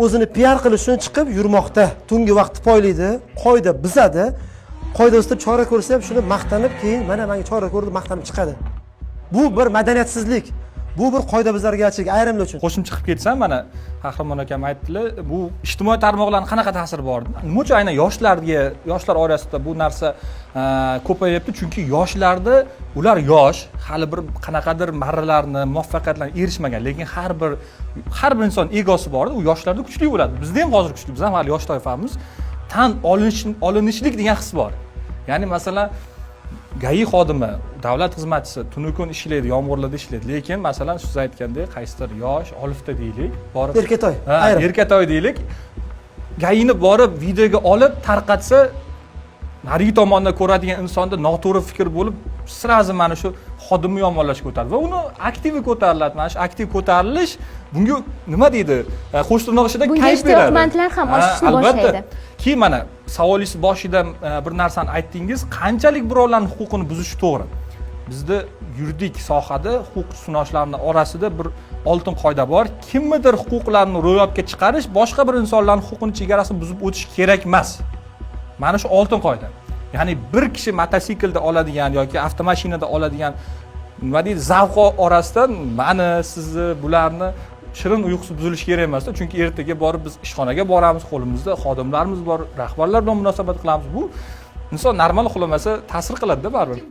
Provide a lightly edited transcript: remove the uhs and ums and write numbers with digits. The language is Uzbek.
o'zini PR qilish uchun chiqib yurmoqda. Tungi vaqtni poylaydi, qoida buzadi. Qoida ustida chora ko'rsa ham shuni maqtanib, keyin mana menga chora ko'rdi, maqtanib chiqadi. Bu bir madaniyatsizlik. Bu bir qoidabuzargarchilik ayrimlar uchun. Qo'shimcha qilib ketsam, mana Qahramon akam aytdilar, bu ijtimoiy tarmoqlarning qanaqa ta'siri bor? Nima uchun aynan yoshlar orasida bu narsa ko'payapti? Chunki yoshlarda ular yosh, hali bir qanaqadir marralarni, muvaffaqiyatlarga erishmagan, lekin har bir inson egosi bor, u yoshlarda kuchli bo'ladi. Bizda ham hozir kuchli, biz ham hali yosh toifamiz. Tan olinishlik degan his bor. Ya'ni masalan GAI xodimi, davlat xizmatchisi tunu kun ishlaydi, yomg'irlarda ishlaydi, lekin masalan siz aytgandek qaysidir yosh, olifta deylik, borib erkatoy, erkatoy deylik, GAIni borib videoga olib tarqatsa, narigi tomonda ko'radigan insonda noto'g'ri fikr bo'lib, sirazi mana shu xodimni yomonlashga o'tadi va uni aktivi ko'tariladi. Mana shu aktiv ko'tarilish bunga nima deydi? Qo'shtirnoq ichida kayf beradi. Bunga ham oshishni boshlaydi. Keyin mana savolingiz boshida bir narsani aytdingiz, qanchalik birovlarning huquqini buzish to'g'ri. Bizda yuridik sohada huquq sunoshlarning orasida bir oltin qoida bor. Kimnidir huquqlarini ro'yobga chiqarish boshqa bir insonlarning huquqini chegarasini buzib o'tish kerak emas. Mana shu oltin qoida. Ya'ni bir kishi mototsiklda oladigan yoki avtomashinada oladigan nima deydi, zavqi orasidan mani, sizni, bularni shirin uyqusi buzilishi kerak emas, chunki ertaga borib biz ishxonaga boramiz, qo'limizda xodimlarimiz bor, rahbarlar bilan munosabat qilamiz. Bu inson normal uxlamasa ta'sir qiladi-da baribir.